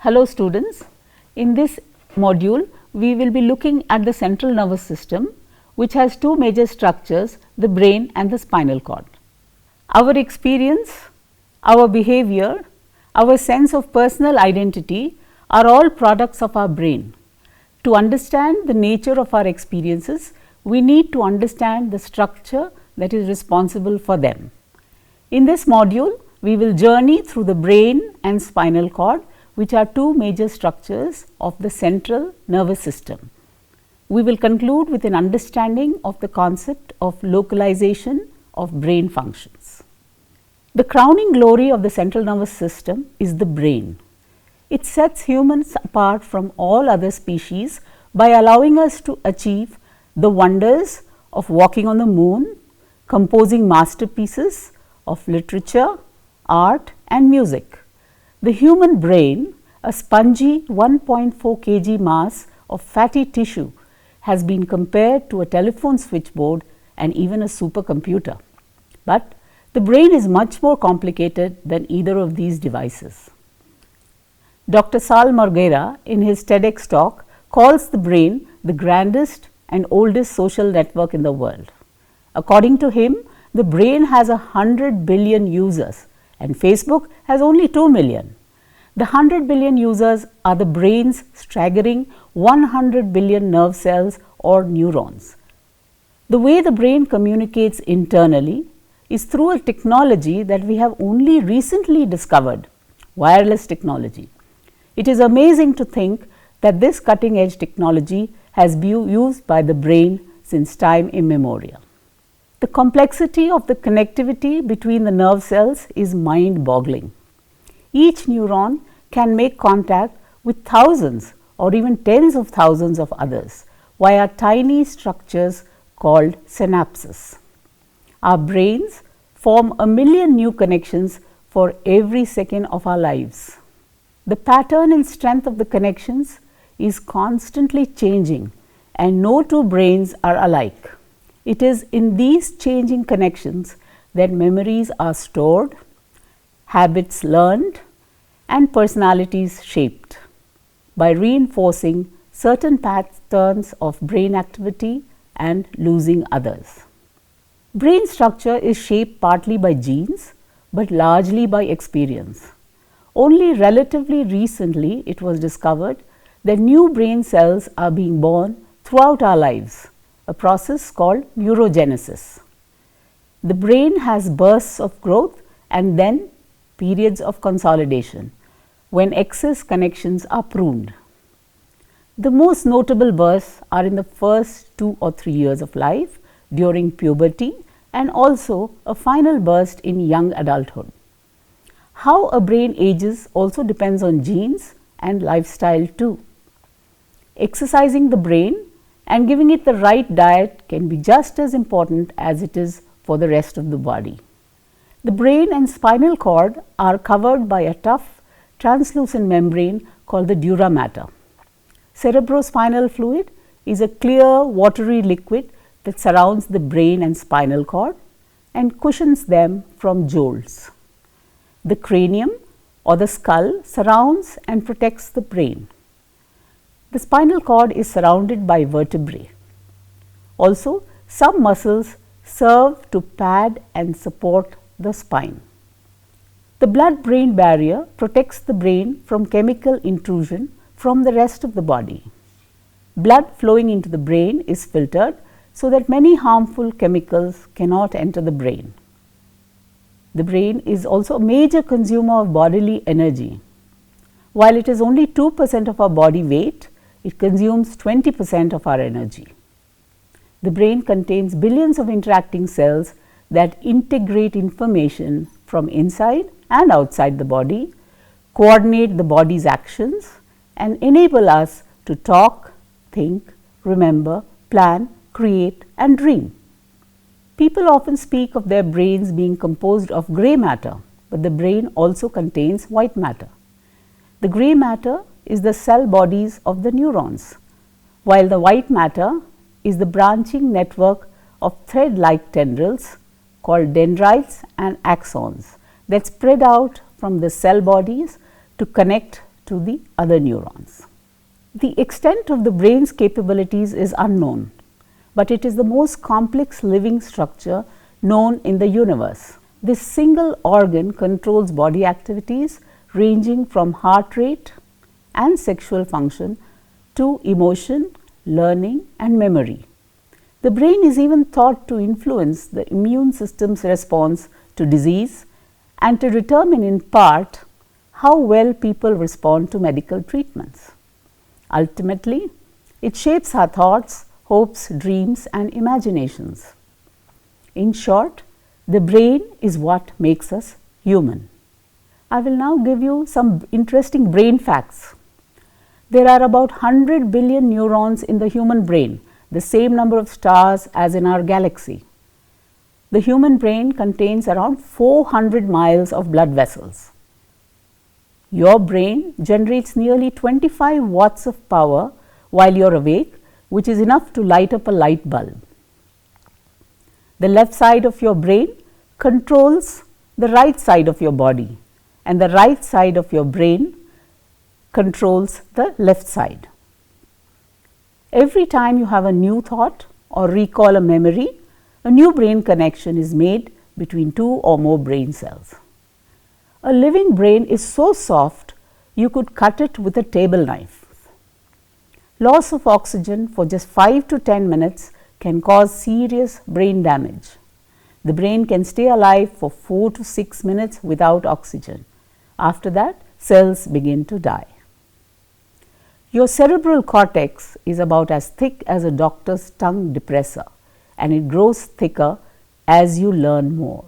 Hello students, in this module we will be looking at the central nervous system, which has two major structures, the brain and the spinal cord. Our experience, our behavior, our sense of personal identity are all products of our brain. To understand the nature of our experiences, we need to understand the structure that is responsible for them. In this module, we will journey through the brain and spinal cord, which are two major structures of the central nervous system. We will conclude with an understanding of the concept of localization of brain functions. The crowning glory of the central nervous system is the brain. It sets humans apart from all other species by allowing us to achieve the wonders of walking on the moon, composing masterpieces of literature, art and music. The human brain, a spongy 1.4 kg mass of fatty tissue, has been compared to a telephone switchboard and even a supercomputer. But the brain is much more complicated than either of these devices. Dr. 𝗧𝗦𝗔𝗧 in his TEDx talk calls the brain the grandest and oldest social network in the world. According to him, the brain has 100 billion users and Facebook has only 2 million. The 100 billion users are the brain's staggering 100 billion nerve cells or neurons. The way the brain communicates internally is through a technology that we have only recently discovered, wireless technology. It is amazing to think that this cutting edge technology has been used by the brain since time immemorial. The complexity of the connectivity between the nerve cells is mind-boggling. Each neuron can make contact with thousands or even tens of thousands of others via tiny structures called synapses. Our brains form 1 million new connections for every second of our lives. The pattern and strength of the connections is constantly changing and no two brains are alike. It is in these changing connections that memories are stored, habits learned and personalities shaped by reinforcing certain patterns of brain activity and losing others. Brain structure is shaped partly by genes, but largely by experience. Only relatively recently it was discovered that new brain cells are being born throughout our lives, a process called neurogenesis. The brain has bursts of growth and then periods of consolidation, when excess connections are pruned. The most notable bursts are in the first 2 or 3 years of life, during puberty, and also a final burst in young adulthood. How a brain ages also depends on genes and lifestyle too. Exercising the brain and giving it the right diet can be just as important as it is for the rest of the body. The brain and spinal cord are covered by a tough, translucent membrane called the dura mater. Cerebrospinal fluid is a clear, watery liquid that surrounds the brain and spinal cord and cushions them from jolts. The cranium or the skull surrounds and protects the brain. The spinal cord is surrounded by vertebrae. Also, some muscles serve to pad and support the spine. The blood-brain barrier protects the brain from chemical intrusion from the rest of the body. Blood flowing into the brain is filtered so that many harmful chemicals cannot enter the brain. The brain is also a major consumer of bodily energy. While it is only 2% of our body weight, it consumes 20% of our energy. The brain contains billions of interacting cells that integrate information from inside and outside the body, coordinate the body's actions, and enable us to talk, think, remember, plan, create, and dream. People often speak of their brains being composed of grey matter, but the brain also contains white matter. The grey matter is the cell bodies of the neurons, while the white matter is the branching network of thread-like tendrils called dendrites and axons that spread out from the cell bodies to connect to the other neurons. The extent of the brain's capabilities is unknown, but it is the most complex living structure known in the universe. This single organ controls body activities ranging from heart rate and sexual function to emotion, learning and memory. The brain is even thought to influence the immune system's response to disease and to determine in part how well people respond to medical treatments. Ultimately, it shapes our thoughts, hopes, dreams and imaginations. In short, the brain is what makes us human. I will now give you some interesting brain facts. There are about 100 billion neurons in the human brain, the same number of stars as in our galaxy. The human brain contains around 400 miles of blood vessels. Your brain generates nearly 25 watts of power while you are awake, which is enough to light up a light bulb. The left side of your brain controls the right side of your body, and the right side of your brain controls the left side. Every time you have a new thought or recall a memory, a new brain connection is made between two or more brain cells. A living brain is so soft you could cut it with a table knife. Loss of oxygen for just 5 to 10 minutes can cause serious brain damage. The brain can stay alive for 4 to 6 minutes without oxygen. After that, cells begin to die. Your cerebral cortex is about as thick as a doctor's tongue depressor, and it grows thicker as you learn more.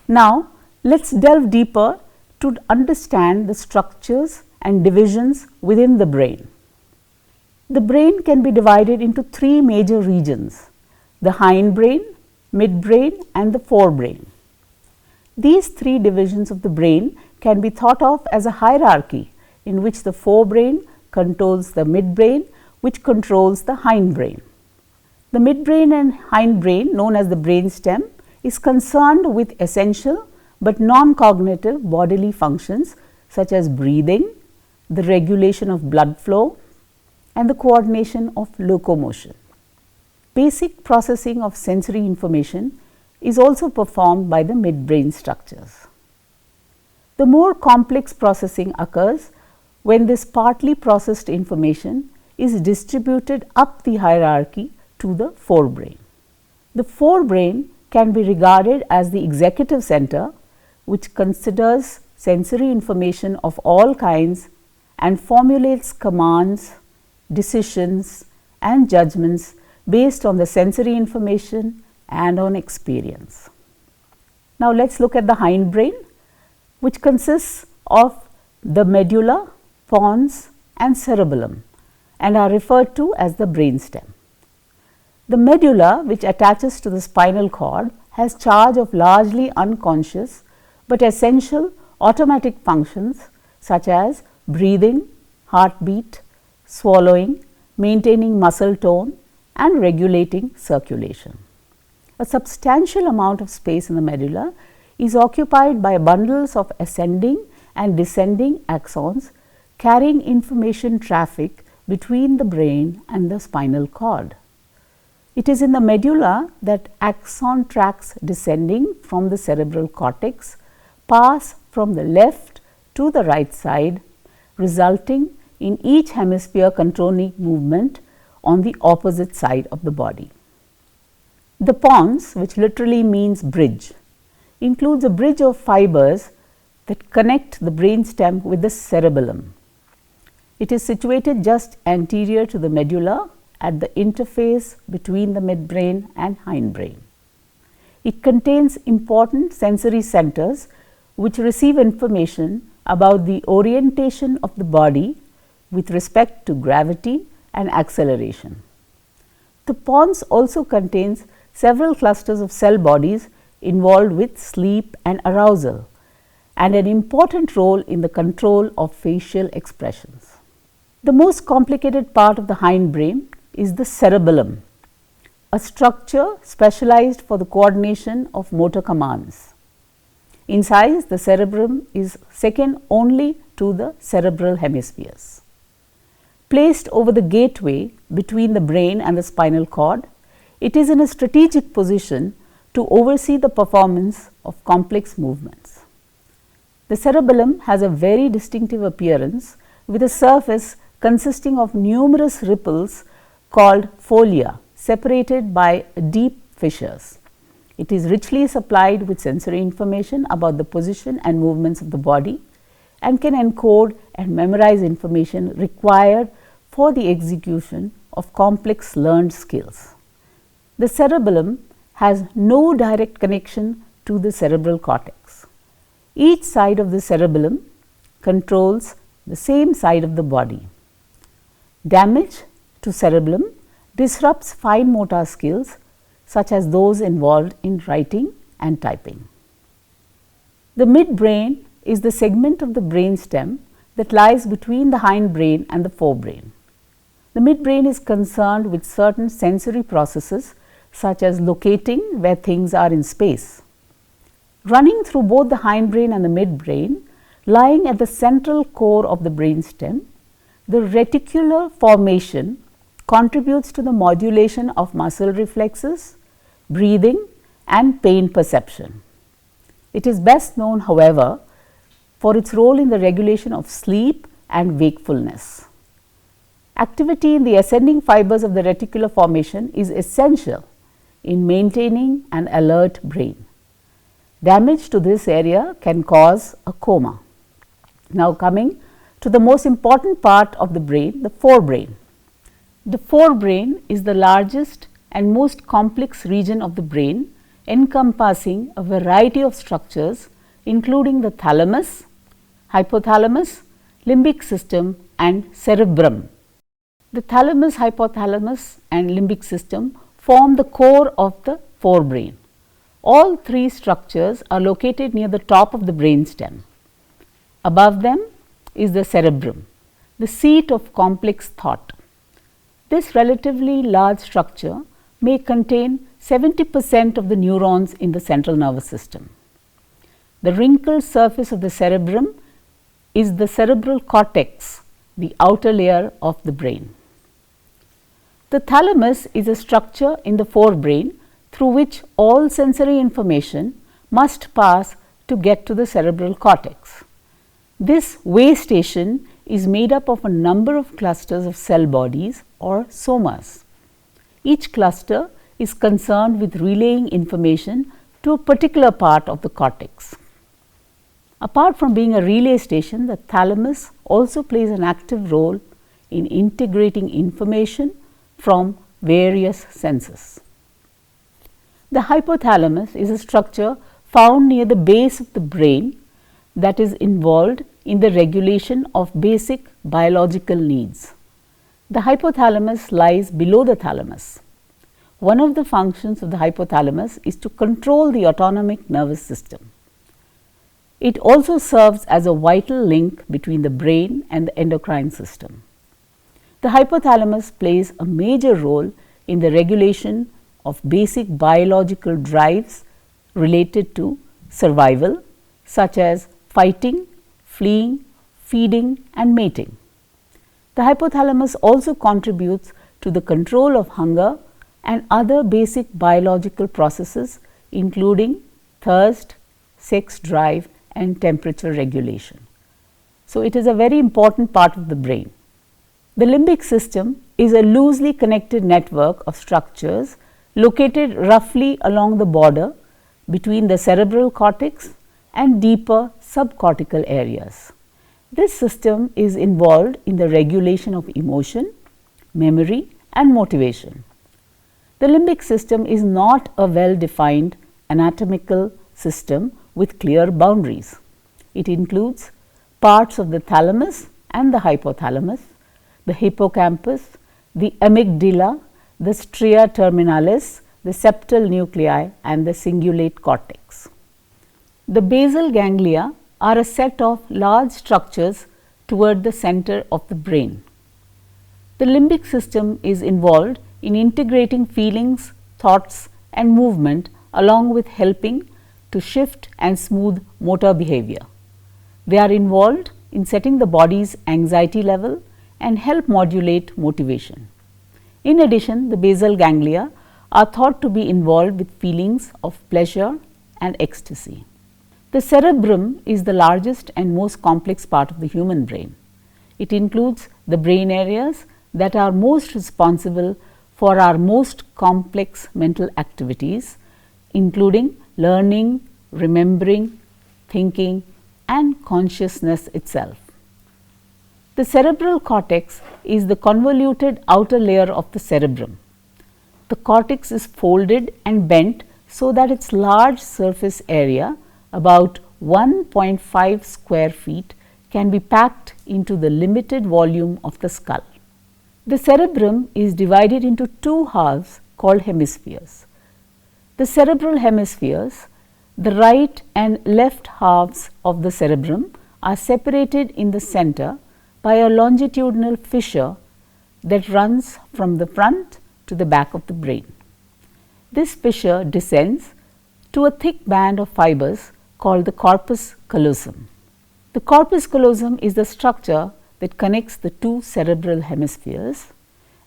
Now, let's delve deeper to understand the structures and divisions within the brain. The brain can be divided into 3 major regions: the hindbrain, midbrain and the forebrain. These 3 divisions of the brain can be thought of as a hierarchy in which the forebrain controls the midbrain, which controls the hindbrain. The midbrain and hindbrain, known as the brainstem, is concerned with essential but non-cognitive bodily functions such as breathing, the regulation of blood flow and the coordination of locomotion. Basic processing of sensory information is also performed by the midbrain structures. The more complex processing occurs when this partly processed information is distributed up the hierarchy to the forebrain. The forebrain can be regarded as the executive center, which considers sensory information of all kinds and formulates commands, decisions and judgments based on the sensory information and on experience. Now, let us look at the hindbrain, which consists of the medulla, pons and cerebellum and are referred to as the brainstem. The medulla, which attaches to the spinal cord, has charge of largely unconscious but essential automatic functions such as breathing, heartbeat, swallowing, maintaining muscle tone and regulating circulation. A substantial amount of space in the medulla is occupied by bundles of ascending and descending axons carrying information traffic between the brain and the spinal cord. It is in the medulla that axon tracks descending from the cerebral cortex pass from the left to the right side, resulting in each hemisphere controlling movement on the opposite side of the body. The pons, which literally means bridge, includes a bridge of fibers that connect the brainstem with the cerebellum. It is situated just anterior to the medulla at the interface between the midbrain and hindbrain. It contains important sensory centers which receive information about the orientation of the body with respect to gravity and acceleration. The pons also contains several clusters of cell bodies involved with sleep and arousal and an important role in the control of facial expressions. The most complicated part of the hindbrain is the cerebellum, a structure specialized for the coordination of motor commands. In size, the cerebellum is second only to the cerebral hemispheres. Placed over the gateway between the brain and the spinal cord, it is in a strategic position to oversee the performance of complex movements. The cerebellum has a very distinctive appearance with a surface consisting of numerous ripples called folia separated by deep fissures. It is richly supplied with sensory information about the position and movements of the body and can encode and memorize information required for the execution of complex learned skills. The cerebellum has no direct connection to the cerebral cortex. Each side of the cerebellum controls the same side of the body. Damage to cerebellum disrupts fine motor skills such as those involved in writing and typing. The midbrain is the segment of the brainstem that lies between the hindbrain and the forebrain. The midbrain is concerned with certain sensory processes such as locating where things are in space. Running through both the hindbrain and the midbrain, lying at the central core of the brainstem, the reticular formation contributes to the modulation of muscle reflexes, breathing and pain perception. It is best known, however, for its role in the regulation of sleep and wakefulness. Activity in the ascending fibers of the reticular formation is essential in maintaining an alert brain. Damage to this area can cause a coma. Now coming to the most important part of the brain, the forebrain. The forebrain is the largest and most complex region of the brain, encompassing a variety of structures including the thalamus, hypothalamus, limbic system and cerebrum. The thalamus, hypothalamus and limbic system form the core of the forebrain. All three structures are located near the top of the brainstem. Above them is the cerebrum, the seat of complex thought. This relatively large structure may contain 70% of the neurons in the central nervous system. The wrinkled surface of the cerebrum is the cerebral cortex, the outer layer of the brain. The thalamus is a structure in the forebrain through which all sensory information must pass to get to the cerebral cortex. This way station is made up of a number of clusters of cell bodies or somas. Each cluster is concerned with relaying information to a particular part of the cortex. Apart from being a relay station, the thalamus also plays an active role in integrating information from various senses. The hypothalamus is a structure found near the base of the brain that is involved in the regulation of basic biological needs. The hypothalamus lies below the thalamus. One of the functions of the hypothalamus is to control the autonomic nervous system. It also serves as a vital link between the brain and the endocrine system. The hypothalamus plays a major role in the regulation of basic biological drives related to survival, such as fighting, fleeing, feeding and mating. The hypothalamus also contributes to the control of hunger and other basic biological processes including thirst, sex drive and temperature regulation. So, it is a very important part of the brain. The limbic system is a loosely connected network of structures located roughly along the border between the cerebral cortex and deeper subcortical areas. This system is involved in the regulation of emotion, memory and motivation. The limbic system is not a well-defined anatomical system with clear boundaries. It includes parts of the thalamus and the hypothalamus, the hippocampus, the amygdala, the stria terminalis, the septal nuclei and the cingulate cortex. The basal ganglia are a set of large structures toward the center of the brain. The limbic system is involved in integrating feelings, thoughts and movement along with helping to shift and smooth motor behavior. They are involved in setting the body's anxiety level and help modulate motivation. In addition, the basal ganglia are thought to be involved with feelings of pleasure and ecstasy. The cerebrum is the largest and most complex part of the human brain. It includes the brain areas that are most responsible for our most complex mental activities, including learning, remembering, thinking, and consciousness itself. The cerebral cortex is the convoluted outer layer of the cerebrum. The cortex is folded and bent so that its large surface area, about 1.5 square feet, can be packed into the limited volume of the skull. The cerebrum is divided into two halves called hemispheres. The cerebral hemispheres, the right and left halves of the cerebrum, are separated in the center by a longitudinal fissure that runs from the front to the back of the brain. This fissure descends to a thick band of fibers called the corpus callosum. The corpus callosum is the structure that connects the two cerebral hemispheres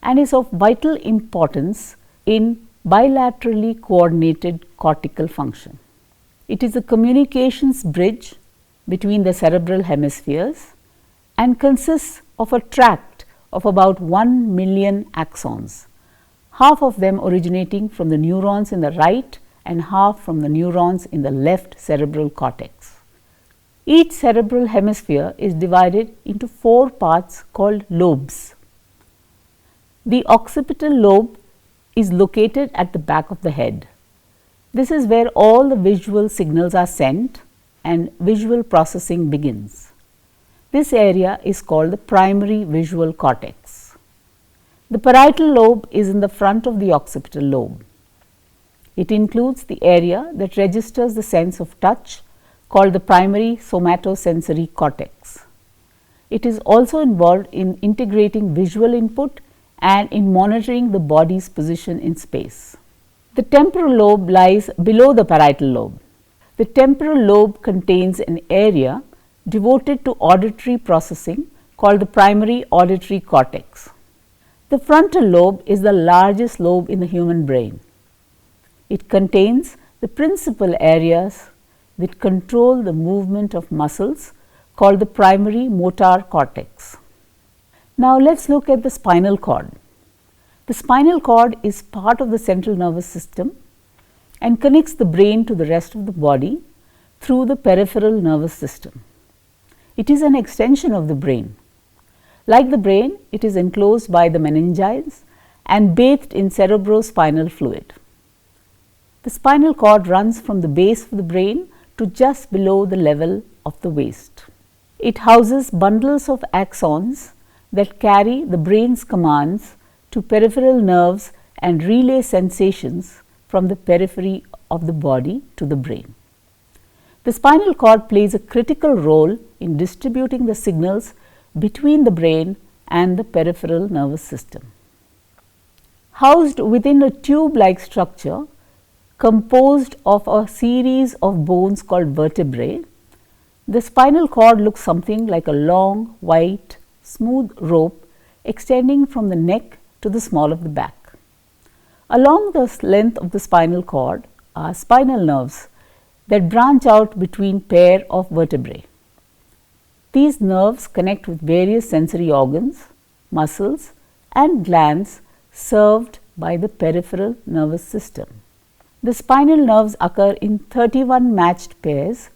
and is of vital importance in bilaterally coordinated cortical function. It is a communications bridge between the cerebral hemispheres and consists of a tract of about 1 million axons, half of them originating from the neurons in the right and half from the neurons in the left cerebral cortex. Each cerebral hemisphere is divided into 4 parts called lobes. The occipital lobe is located at the back of the head. This is where all the visual signals are sent and visual processing begins. This area is called the primary visual cortex. The parietal lobe is in the front of the occipital lobe. It includes the area that registers the sense of touch, called the primary somatosensory cortex. It is also involved in integrating visual input and in monitoring the body's position in space. The temporal lobe lies below the parietal lobe. The temporal lobe contains an area devoted to auditory processing called the primary auditory cortex. The frontal lobe is the largest lobe in the human brain. It contains the principal areas that control the movement of muscles called the primary motor cortex. Now, let us look at the spinal cord. The spinal cord is part of the central nervous system and connects the brain to the rest of the body through the peripheral nervous system. It is an extension of the brain. Like the brain, it is enclosed by the meninges and bathed in cerebrospinal fluid. The spinal cord runs from the base of the brain to just below the level of the waist. It houses bundles of axons that carry the brain's commands to peripheral nerves and relay sensations from the periphery of the body to the brain. The spinal cord plays a critical role in distributing the signals between the brain and the peripheral nervous system. Housed within a tube-like structure composed of a series of bones called vertebrae, the spinal cord looks something like a long, white, smooth rope extending from the neck to the small of the back. Along the length of the spinal cord are spinal nerves that branch out between pair of vertebrae. These nerves connect with various sensory organs, muscles and glands served by the peripheral nervous system. The spinal nerves occur in 31 matched pairs,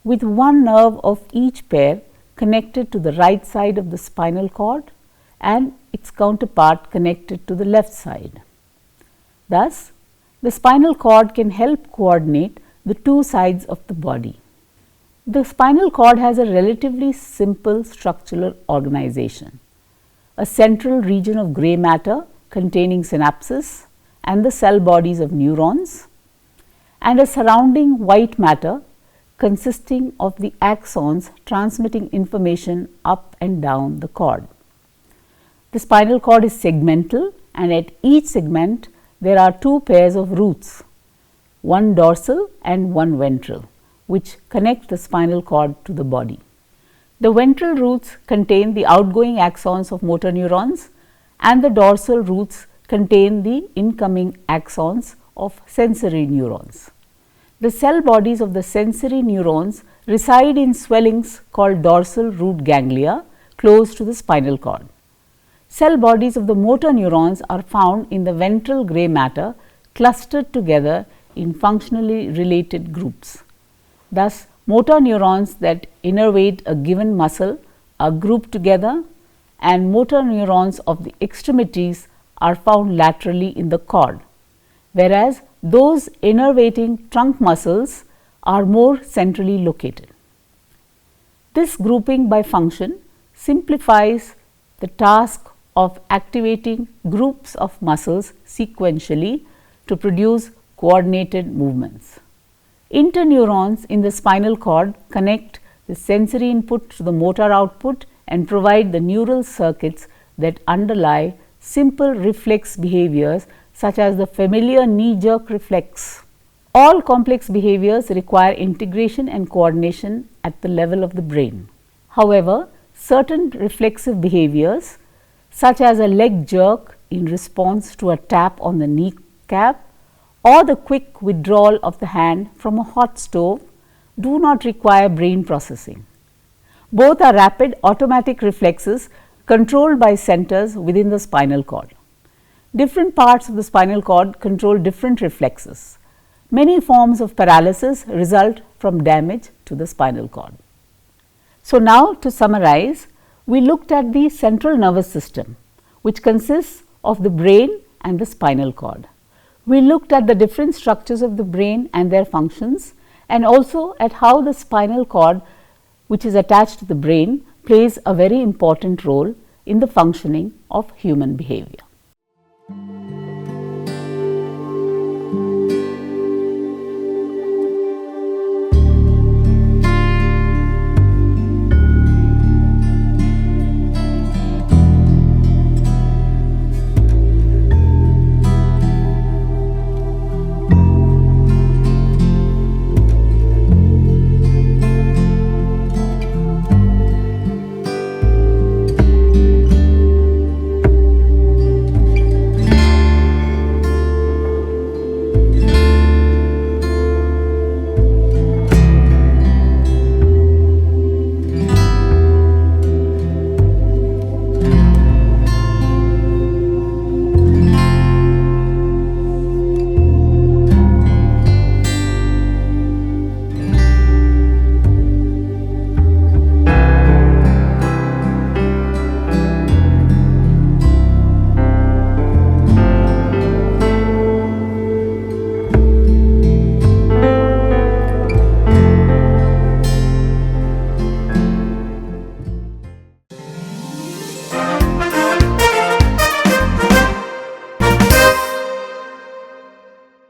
with one nerve of each pair connected to the right side of the spinal cord and its counterpart connected to the left side. Thus, the spinal cord can help coordinate the two sides of the body. The spinal cord has a relatively simple structural organization: a central region of gray matter containing synapses and the cell bodies of neurons, and a surrounding white matter consisting of the axons transmitting information up and down the cord. The spinal cord is segmental, and at each segment there are two pairs of roots, one dorsal and one ventral, which connect the spinal cord to the body. The ventral roots contain the outgoing axons of motor neurons and the dorsal roots contain the incoming axons of sensory neurons. The cell bodies of the sensory neurons reside in swellings called dorsal root ganglia close to the spinal cord. Cell bodies of the motor neurons are found in the ventral grey matter clustered together in functionally related groups. Thus, motor neurons that innervate a given muscle are grouped together and motor neurons of the extremities are found laterally in the cord, whereas those innervating trunk muscles are more centrally located. This grouping by function simplifies the task of activating groups of muscles sequentially to produce coordinated movements. Interneurons in the spinal cord connect the sensory input to the motor output and provide the neural circuits that underlie simple reflex behaviors such as the familiar knee-jerk reflex. All complex behaviors require integration and coordination at the level of the brain. However, certain reflexive behaviors such as a leg jerk in response to a tap on the kneecap or the quick withdrawal of the hand from a hot stove do not require brain processing. Both are rapid automatic reflexes controlled by centers within the spinal cord. Different parts of the spinal cord control different reflexes. Many forms of paralysis result from damage to the spinal cord. So, now to summarize, we looked at the central nervous system, which consists of the brain and the spinal cord. We looked at the different structures of the brain and their functions, and also at how the spinal cord, which is attached to the brain, plays a very important role in the functioning of human behavior.